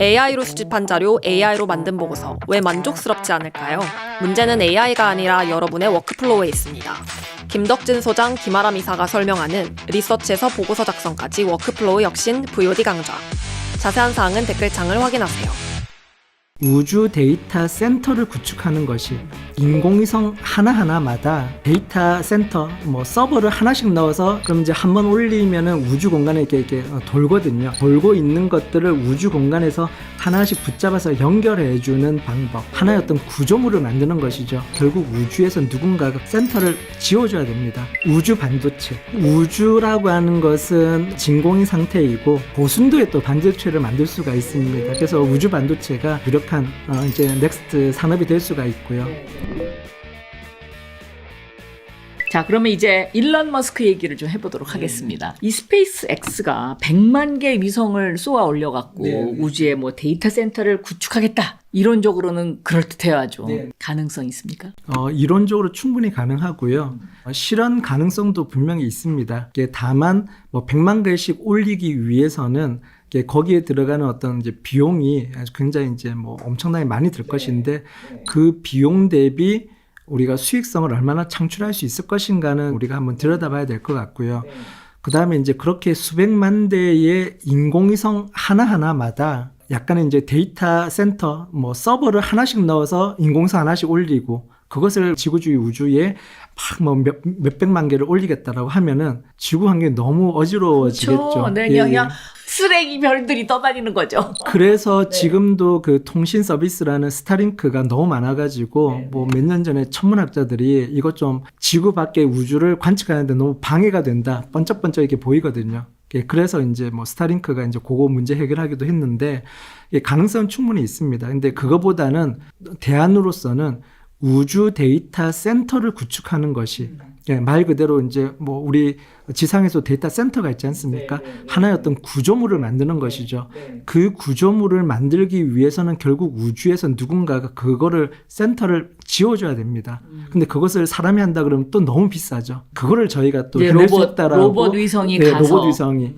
AI로 수집한 자료, AI로 만든 보고서. 왜 만족스럽지 않을까요? 문제는 AI가 아니라 여러분의 워크플로우에 있습니다. 김덕진 소장, 김아람 이사가 설명하는 리서치에서 보고서 작성까지 워크플로우 혁신 VOD 강좌. 자세한 사항은 댓글창을 확인하세요. 우주 데이터 센터를 구축하는 것이 인공위성 하나하나마다 데이터 센터, 서버를 하나씩 넣어서 그럼 이제 한번 올리면은 우주 공간에 이렇게 돌거든요. 돌고 있는 것들을 우주 공간에서 하나씩 붙잡아서 연결해주는 방법. 하나의 어떤 구조물을 만드는 것이죠. 결국 우주에서 누군가가 센터를 지어줘야 됩니다. 우주 반도체. 우주라고 하는 것은 진공인 상태이고 고순도의 또 반도체를 만들 수가 있습니다. 그래서 우주 반도체가 유력한 이제 넥스트 산업이 될 수가 있고요. 자, 그러면 이제 일론 머스크 얘기를 좀 해보도록 하겠습니다. 이 스페이스 X가 100만 개의 위성을 쏘아 올려갖고 우주에 뭐 데이터 센터를 구축하겠다. 이론적으로는 그럴듯해야죠. 가능성 있습니까? 이론적으로 충분히 가능하고요. 실현 가능성도 분명히 있습니다. 다만 100만 개씩 올리기 위해서는 거기에 들어가는 어떤 이제 비용이 굉장히 이제 엄청나게 많이 들 것인데 그 비용 대비 우리가 수익성을 얼마나 창출할 수 있을 것인가는 우리가 한번 들여다봐야 될 것 같고요. 그 다음에 이제 그렇게 수백만 대의 인공위성 하나하나마다 약간의 이제 데이터 센터, 서버를 하나씩 넣어서 인공위성 하나씩 올리고 그것을 지구주위 우주에 막 몇백만 개를 올리겠다라고 하면은 지구 환경이 너무 어지러워지겠죠. 그렇죠. 네, 그냥 쓰레기 별들이 떠다니는 거죠. 그래서 지금도 그 통신 서비스라는 스타링크가 너무 많아가지고 몇 년 전에 천문학자들이 이것 좀 지구 밖의 우주를 관측하는데 너무 방해가 된다. 번쩍번쩍 이렇게 보이거든요. 그래서 이제 스타링크가 이제 그거 문제 해결하기도 했는데 가능성은 충분히 있습니다. 근데 그거보다는 대안으로서는 우주 데이터 센터를 구축하는 것이 말 그대로 이제 우리 지상에서 데이터 센터가 있지 않습니까? 하나의 어떤 구조물을 만드는 것이죠. 그 구조물을 만들기 위해서는 결국 우주에서 누군가가 그거를 센터를 지어줘야 됩니다. 근데 그것을 사람이 한다 그러면 또 너무 비싸죠. 그거를 저희가 또 해낼 수 있다라고. 로봇 위성이 가서. 로봇 위성이.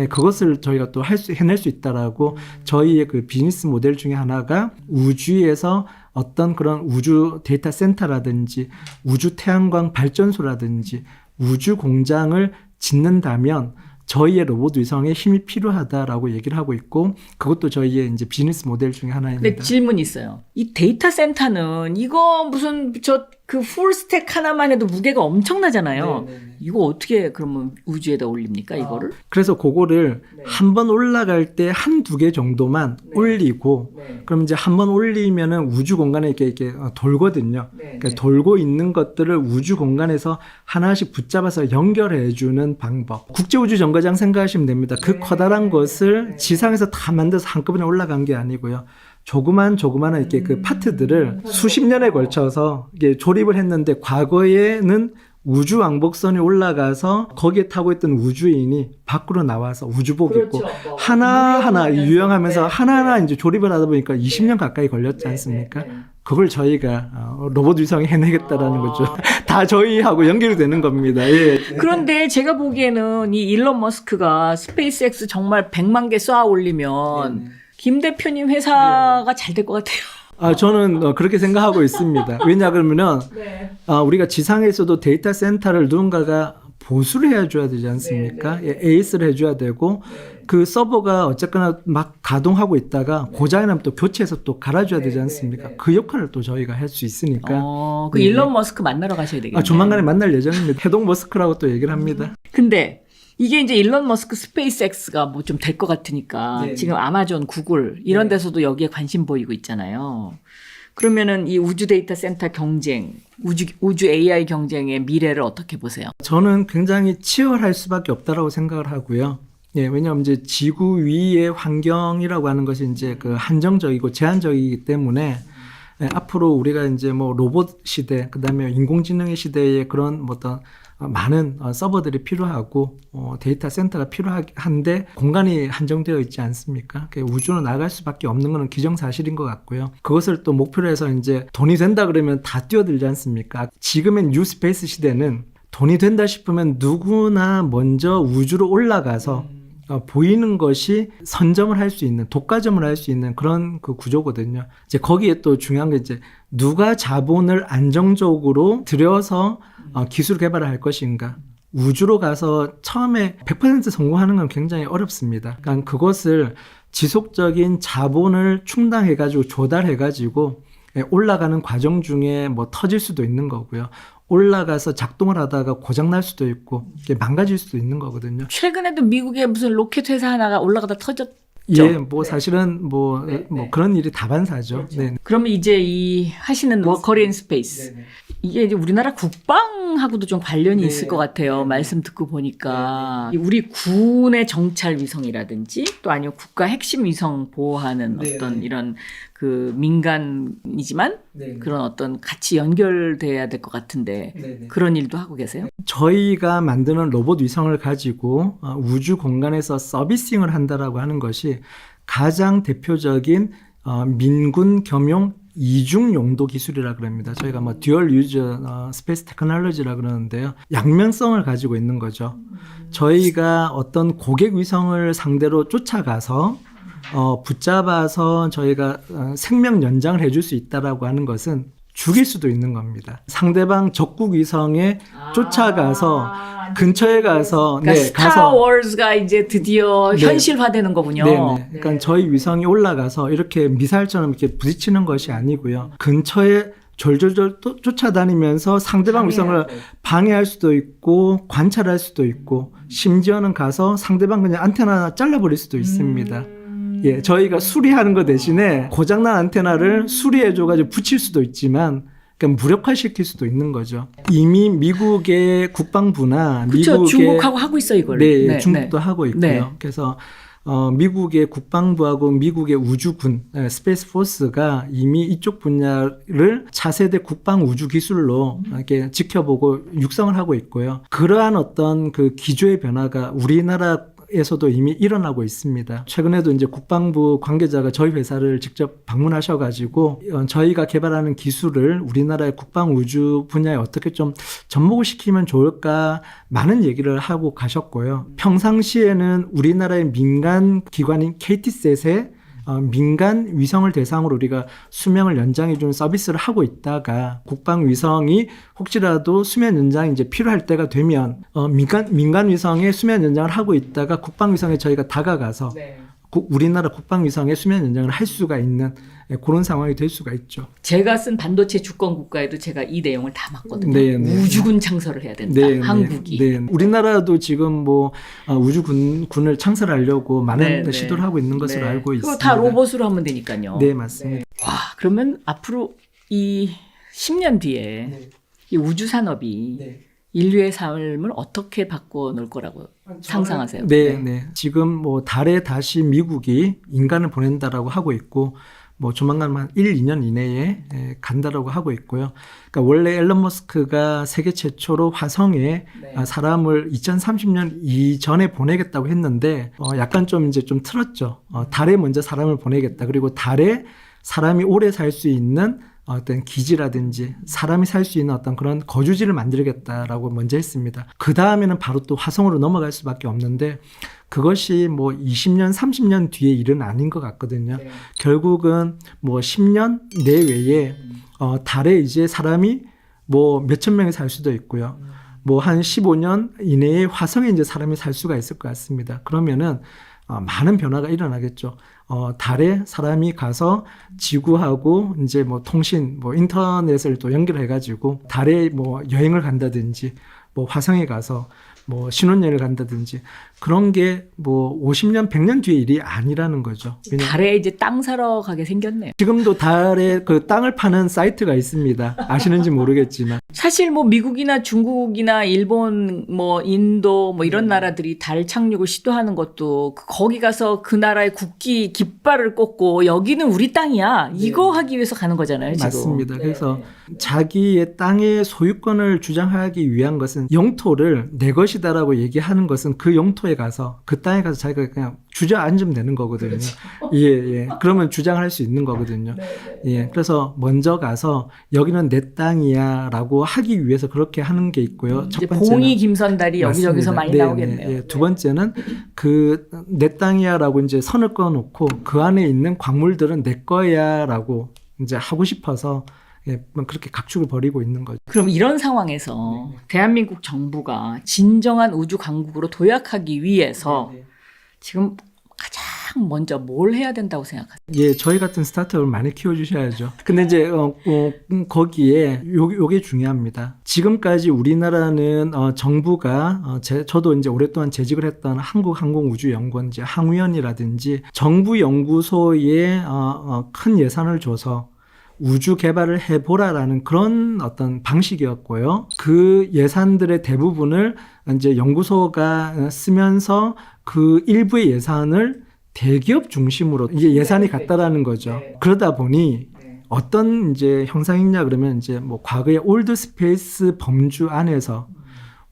그것을 저희가 또 해낼 수 있다라고 저희의 그 비즈니스 모델 중에 하나가 우주에서 어떤 그런 우주 데이터 센터라든지 우주 태양광 발전소라든지 우주 공장을 짓는다면 저희의 로봇 위성에 힘이 필요하다라고 얘기를 하고 있고 그것도 저희의 이제 비즈니스 모델 중에 하나입니다. 근데 질문이 있어요. 이 데이터 센터는 이거 무슨 그 풀스택 하나만 해도 무게가 엄청나잖아요. 이거 어떻게 그러면 우주에다 올립니까, 이거를? 그래서 그거를 한 번 올라갈 때 한두 개 정도만 올리고 그럼 이제 한 번 올리면은 우주 공간에 이렇게 돌거든요. 그러니까 돌고 있는 것들을 우주 공간에서 하나씩 붙잡아서 연결해주는 방법. 국제우주정거장 생각하시면 됩니다. 그 커다란 것을 지상에서 다 만들어서 한꺼번에 올라간 게 아니고요. 조그만 이렇게 그 파트들을 수십 년에 걸쳐서 이게 조립을 했는데 과거에는 우주 왕복선이 올라가서 거기에 타고 있던 우주인이 밖으로 나와서 우주복 입고 하나하나 유영하면서 하나하나 이제 조립을 하다 보니까 20년 가까이 걸렸지 않습니까? 그걸 저희가 로봇 위성이 해내겠다라는 거죠. 다 저희하고 연결이 되는 겁니다. 그런데 제가 보기에는 이 일론 머스크가 스페이스X 정말 100만 개 쏘아 올리면 김 대표님 회사가 잘 될 것 같아요. 저는 그렇게 생각하고 있습니다. 왜냐 그러면은 우리가 지상에서도 데이터 센터를 누군가가 보수를 해줘야 되지 않습니까? 에이스를 해줘야 되고 그 서버가 어쨌거나 막 가동하고 있다가 고장이 나면 또 교체해서 또 갈아줘야 되지 않습니까? 그 역할을 또 저희가 할 수 있으니까. 그 일론 머스크 만나러 가셔야 되겠네요. 조만간에 만날 예정입니다. 해동 머스크라고 또 얘기를 합니다. 근데 이게 이제 일론 머스크 스페이스X가 뭐 좀 될 것 같으니까 지금 아마존, 구글 이런 데서도 여기에 관심 보이고 있잖아요. 그러면은 이 우주 데이터 센터 경쟁, 우주 AI 경쟁의 미래를 어떻게 보세요? 저는 굉장히 치열할 수밖에 없다라고 생각을 하고요. 왜냐하면 이제 지구 위의 환경이라고 하는 것이 이제 그 한정적이고 제한적이기 때문에 앞으로 우리가 이제 로봇 시대, 그다음에 인공지능의 시대에 그런 어떤 많은 서버들이 필요하고 데이터 센터가 필요한데 공간이 한정되어 있지 않습니까? 우주로 나갈 수밖에 없는 것은 기정사실인 것 같고요. 그것을 또 목표로 해서 이제 돈이 된다 그러면 다 뛰어들지 않습니까? 지금의 뉴 스페이스 시대는 돈이 된다 싶으면 누구나 먼저 우주로 올라가서 보이는 것이 선점을 할 수 있는, 독과점을 할 수 있는 그런 그 구조거든요. 이제 거기에 또 중요한 게 이제 누가 자본을 안정적으로 들여서 기술 개발을 할 것인가. 우주로 가서 처음에 100% 성공하는 건 굉장히 어렵습니다. 그러니까 그것을 지속적인 자본을 충당해가지고 조달해가지고 올라가는 과정 중에 뭐 터질 수도 있는 거고요. 올라가서 작동을 하다가 고장날 수도 있고 망가질 수도 있는 거거든요. 최근에도 미국의 무슨 로켓 회사 하나가 올라가다 터졌죠. 예, 뭐 사실은 뭐 그런 일이 다반사죠. 그렇죠. 네. 그러면 이제 이 하시는 워커리인 스페이스 이게 이제 우리나라 국방하고도 좀 관련이 있을 것 같아요. 말씀 듣고 보니까 우리 군의 정찰 위성이라든지 또 아니면 국가 핵심 위성 보호하는 어떤 이런 그 민간이지만 그런 어떤 같이 연결돼야 될 것 같은데 그런 일도 하고 계세요? 저희가 만드는 로봇 위성을 가지고 우주 공간에서 서비싱을 한다라고 하는 것이 가장 대표적인 민군 겸용 이중 용도 기술이라 그럽니다. 저희가 뭐 듀얼 유저 스페이스 테크놀로지라 그러는데요. 양면성을 가지고 있는 거죠. 저희가 어떤 고객 위성을 상대로 쫓아가서 붙잡아서 저희가 생명 연장을 해줄 수 있다라고 하는 것은 죽일 수도 있는 겁니다. 상대방 적국 위성에 쫓아가서 근처에 가서 그러니까 스타워즈가 이제 드디어 현실화되는 거군요. 네. 그러니까 저희 위성이 올라가서 이렇게 미사일처럼 이렇게 부딪히는 것이 아니고요. 근처에 졸졸졸 쫓아다니면서 상대방 위성을 방해할 수도 있고 관찰할 수도 있고 심지어는 가서 상대방 그냥 안테나 잘라버릴 수도 있습니다. 예, 저희가 수리하는 것 대신에 고장난 안테나를 수리해줘가지고 붙일 수도 있지만 그러니까 무력화시킬 수도 있는 거죠. 이미 미국의 국방부나 그렇죠. 미국의 중국하고 하고 있어 이걸. 네, 중국도 하고 있고요. 그래서 미국의 국방부하고 미국의 우주군 스페이스 포스가 이미 이쪽 분야를 차세대 국방 우주 기술로 이렇게 지켜보고 육성을 하고 있고요. 그러한 어떤 그 기조의 변화가 우리나라에서도 이미 일어나고 있습니다. 최근에도 이제 국방부 관계자가 저희 회사를 직접 방문하셔가지고 저희가 개발하는 기술을 우리나라의 국방 우주 분야에 어떻게 좀 접목을 시키면 좋을까 많은 얘기를 하고 가셨고요. 평상시에는 우리나라의 민간 기관인 KT셋에 민간 위성을 대상으로 우리가 수명을 연장해주는 서비스를 하고 있다가 국방 위성이 혹시라도 수명 연장이 이제 필요할 때가 되면 민간 위성의 수명 연장을 하고 있다가 국방 위성에 저희가 다가가서 우리나라 국방 위성의 수명 연장을 할 수가 있는 그런 상황이 될 수가 있죠. 제가 쓴 반도체 주권 국가에도 제가 이 내용을 담았거든요. 우주군 창설을 해야 된다. 한국이. 우리나라도 지금 뭐 우주군을 창설하려고 많은 시도를 하고 있는 것으로 알고 있습니다. 그거 다 로봇으로 하면 되니까요. 네, 맞습니다. 와, 그러면 앞으로 이 10년 뒤에 이 우주 산업이 인류의 삶을 어떻게 바꿔놓을 거라고 상상하세요? 네. 지금 뭐 달에 다시 미국이 인간을 보낸다라고 하고 있고 뭐 조만간 한 1, 2년 이내에 간다라고 하고 있고요. 그러니까 원래 앨런 머스크가 세계 최초로 화성에 사람을 2030년 이전에 보내겠다고 했는데 약간 좀 이제 좀 틀었죠. 달에 먼저 사람을 보내겠다. 그리고 달에 사람이 오래 살 수 있는 어떤 기지라든지 사람이 살 수 있는 어떤 그런 거주지를 만들겠다라고 먼저 했습니다. 그 다음에는 바로 또 화성으로 넘어갈 수밖에 없는데 그것이 뭐 20년, 30년 뒤의 일은 아닌 것 같거든요. 결국은 뭐 10년 내외에 달에 이제 사람이 뭐 몇천 명이 살 수도 있고요. 뭐 한 15년 이내에 화성에 이제 사람이 살 수가 있을 것 같습니다. 그러면은 많은 변화가 일어나겠죠. 달에 사람이 가서 지구하고 이제 뭐 통신, 뭐 인터넷을 또 연결해가지고 달에 뭐 여행을 간다든지 뭐 화성에 가서 뭐 신혼여행을 간다든지 그런 게 뭐 50년, 100년 뒤의 일이 아니라는 거죠. 달에 이제 땅 사러 가게 생겼네요. 지금도 달에 그 땅을 파는 사이트가 있습니다. 아시는지 모르겠지만. 사실 뭐 미국이나 중국이나 일본 뭐 인도 뭐 이런 나라들이 달 착륙을 시도하는 것도 거기 가서 그 나라의 국기 깃발을 꽂고 여기는 우리 땅이야. 이거 하기 위해서 가는 거잖아요. 지금. 맞습니다. 그래서 자기의 땅의 소유권을 주장하기 위한 것은 영토를 내 것이 것이다라고 얘기하는 것은 그 영토에 가서 그 땅에 가서 자기가 그냥 주저앉으면 되는 거거든요. 그렇죠. 예, 예. 그러면 주장할 수 있는 거거든요. 예. 그래서 먼저 가서 여기는 내 땅이야라고 하기 위해서 그렇게 하는 게 있고요. 첫 이제 번째는 공이 김선달이 여기저기서 맞습니다. 많이 네, 나오겠네요. 네, 예. 두 번째는 그 내 땅이야라고 이제 선을 그어놓고 그 안에 있는 광물들은 내 거야라고 이제 하고 싶어서 예, 그렇게 각축을 벌이고 있는 거죠. 그럼 이런 상황에서 대한민국 정부가 진정한 우주 강국으로 도약하기 위해서 지금 가장 먼저 뭘 해야 된다고 생각하세요? 예, 저희 같은 스타트업을 많이 키워주셔야죠. 근데 이제 거기에 요게 중요합니다. 지금까지 우리나라는 정부가 저도 이제 오랫동안 재직을 했던 한국항공우주연구원 이제 항우연이라든지 정부 연구소에 큰 예산을 줘서 우주 개발을 해보라라는 그런 어떤 방식이었고요. 그 예산들의 대부분을 이제 연구소가 쓰면서 그 일부의 예산을 대기업 중심으로 이제 예산이 갔다라는 거죠. 그러다 보니 어떤 이제 형상이냐 그러면 이제 뭐 과거의 올드 스페이스 범주 안에서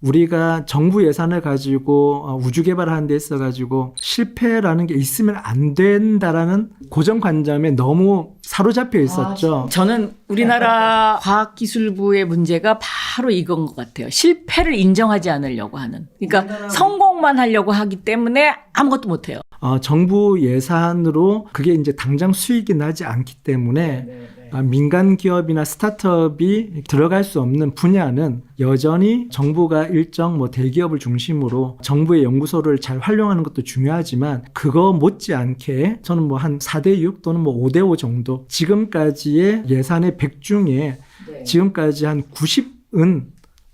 우리가 정부 예산을 가지고 우주 개발하는 데 있어 가지고 실패라는 게 있으면 안 된다라는 고정관념에 너무 사로잡혀 있었죠. 저는 우리나라 과학기술부의 문제가 바로 이건 것 같아요. 실패를 인정하지 않으려고 하는. 그러니까 성공만 하려고 하기 때문에 아무것도 못해요. 정부 예산으로 그게 이제 당장 수익이 나지 않기 때문에 민간 기업이나 스타트업이 들어갈 수 없는 분야는 여전히 정부가 일정 뭐 대기업을 중심으로 정부의 연구소를 잘 활용하는 것도 중요하지만 그거 못지않게 저는 뭐 한 4대6 또는 뭐 5대5 정도 지금까지의 예산의 100 중에 지금까지 한 90은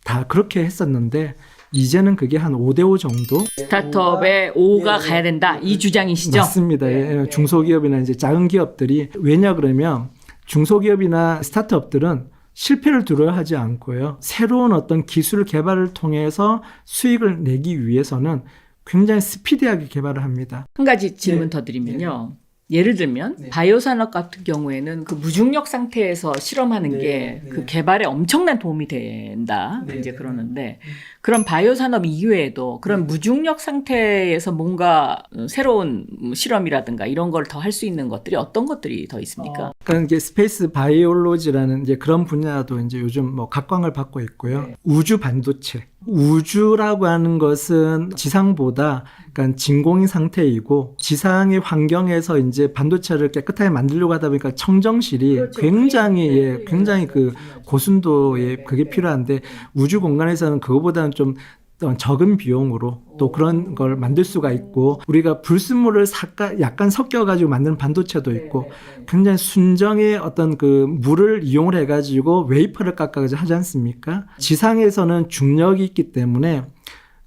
다 그렇게 했었는데 이제는 그게 한 5대5 정도? 스타트업의 5가 가야 된다. 이 주장이시죠? 맞습니다. 예, 중소기업이나 이제 작은 기업들이 왜냐 그러면 중소기업이나 스타트업들은 실패를 두려워하지 않고요. 새로운 어떤 기술 개발을 통해서 수익을 내기 위해서는 굉장히 스피디하게 개발을 합니다. 한 가지 질문 더 드리면요. 예를 들면 바이오 산업 같은 경우에는 그 무중력 상태에서 실험하는 게 그 개발에 엄청난 도움이 된다. 이제 그러는데 그런 바이오 산업 이외에도 그런 무중력 상태에서 뭔가 새로운 실험이라든가 이런 걸 더 할 수 있는 것들이 어떤 것들이 더 있습니까? 그러니까 이게 스페이스 바이올로지라는 이제 그런 분야도 이제 요즘 뭐 각광을 받고 있고요. 우주 반도체. 우주라고 하는 것은 지상보다 그러니까 진공인 상태이고 지상의 환경에서 이제 반도체를 깨끗하게 만들려고 하다 보니까 청정실이 굉장히 굉장히 그 고순도의 그게 필요한데 우주 공간에서는 그거보다는 좀 적은 비용으로 또 그런 걸 만들 수가 있고 우리가 불순물을 약간 섞여가지고 만드는 반도체도 있고 굉장히 순정의 어떤 그 물을 이용을 해가지고 웨이퍼를 깎아가지고 하지 않습니까? 지상에서는 중력이 있기 때문에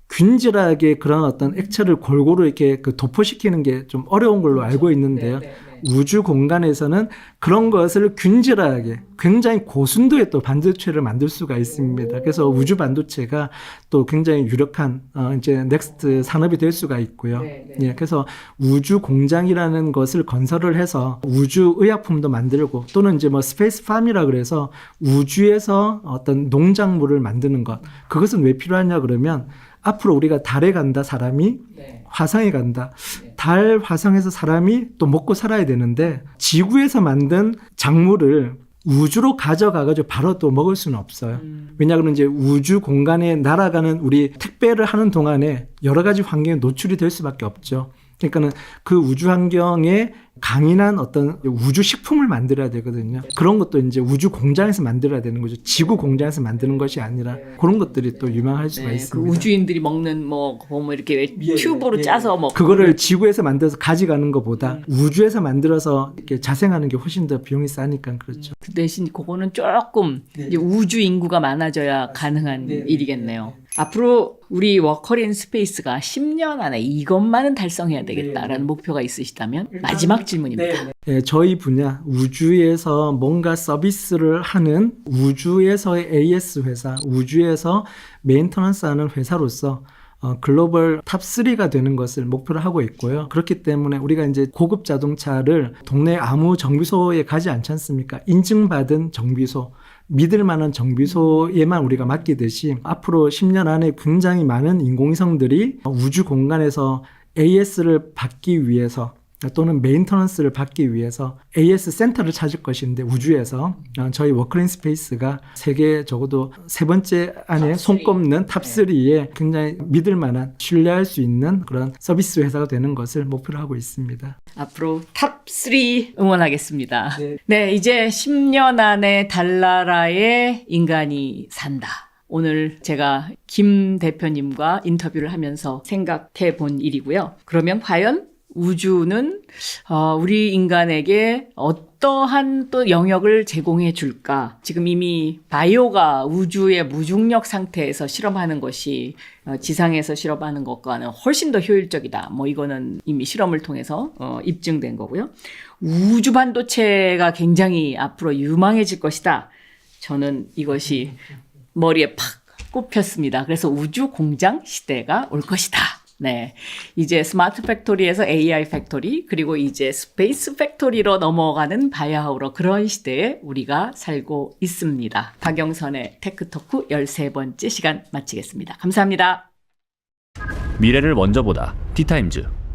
균질하게 그런 어떤 액체를 골고루 이렇게 그 도포시키는 게 좀 어려운 걸로 알고 있는데요. 우주 공간에서는 그런 것을 균질하게 굉장히 고순도의 또 반도체를 만들 수가 있습니다. 그래서 우주 반도체가 또 굉장히 유력한 이제 넥스트 산업이 될 수가 있고요. 예, 그래서 우주 공장이라는 것을 건설을 해서 우주 의약품도 만들고 또는 이제 뭐 스페이스 팜이라 그래서 우주에서 어떤 농작물을 만드는 것. 그것은 왜 필요하냐 그러면 앞으로 우리가 달에 간다 사람이 화성에 간다. 달 화성에서 사람이 또 먹고 살아야 되는데 지구에서 만든 작물을 우주로 가져가가지고 바로 또 먹을 수는 없어요. 왜냐하면 이제 우주 공간에 날아가는 우리 택배를 하는 동안에 여러 가지 환경에 노출이 될 수밖에 없죠. 그러니까는 그 우주 환경에 강인한 어떤 우주 식품을 만들어야 되거든요. 그런 것도 이제 우주 공장에서 만들어야 되는 거죠. 지구 공장에서 만드는 것이 아니라 그런 것들이 또 유망할 수가 있습니다. 그 우주인들이 먹는 뭐 보면 이렇게 튜브로 짜서 뭐 그거를 지구에서 만들어서 가져가는 것보다 우주에서 만들어서 이렇게 자생하는 게 훨씬 더 비용이 싸니까 그렇죠. 그 대신 그거는 조금 이제 우주 인구가 많아져야 가능한 일이겠네요. 앞으로 우리 워커린 스페이스가 10년 안에 이것만은 달성해야 되겠다라는 목표가 있으시다면 마지막 질문입니다. 네, 저희 분야 우주에서 뭔가 서비스를 하는 우주에서의 AS 회사, 우주에서 메인터넌스 하는 회사로서 글로벌 탑3가 되는 것을 목표로 하고 있고요. 그렇기 때문에 우리가 이제 고급 자동차를 동네 아무 정비소에 가지 않지 않습니까? 인증받은 정비소. 믿을 만한 정비소에만 우리가 맡기듯이 앞으로 10년 안에 굉장히 많은 인공위성들이 우주 공간에서 AS를 받기 위해서 또는 메인터넌스를 받기 위해서 AS 센터를 찾을 것인데 우주에서 저희 워크인 스페이스가 세계 적어도 세 번째 안에 손꼽는 탑3에 굉장히 믿을 만한 신뢰할 수 있는 그런 서비스 회사가 되는 것을 목표로 하고 있습니다. 앞으로 탑3 응원하겠습니다. 네, 이제 10년 안에 달나라에 인간이 산다. 오늘 제가 김 대표님과 인터뷰를 하면서 생각해 본 일이고요. 그러면 과연 우주는 우리 인간에게 어떠한 또 영역을 제공해 줄까? 지금 이미 바이오가 우주의 무중력 상태에서 실험하는 것이 지상에서 실험하는 것과는 훨씬 더 효율적이다. 뭐 이거는 이미 실험을 통해서 입증된 거고요. 우주 반도체가 굉장히 앞으로 유망해질 것이다. 저는 이것이 머리에 팍 꼽혔습니다. 그래서 우주 공장 시대가 올 것이다. 네. 이제 스마트 팩토리에서 AI 팩토리, 그리고 이제 스페이스 팩토리로 넘어가는 바이오하우러 그런 시대에 우리가 살고 있습니다. 박영선의 테크토크 13번째 시간 마치겠습니다. 감사합니다. 미래를 먼저 보다 티타임즈.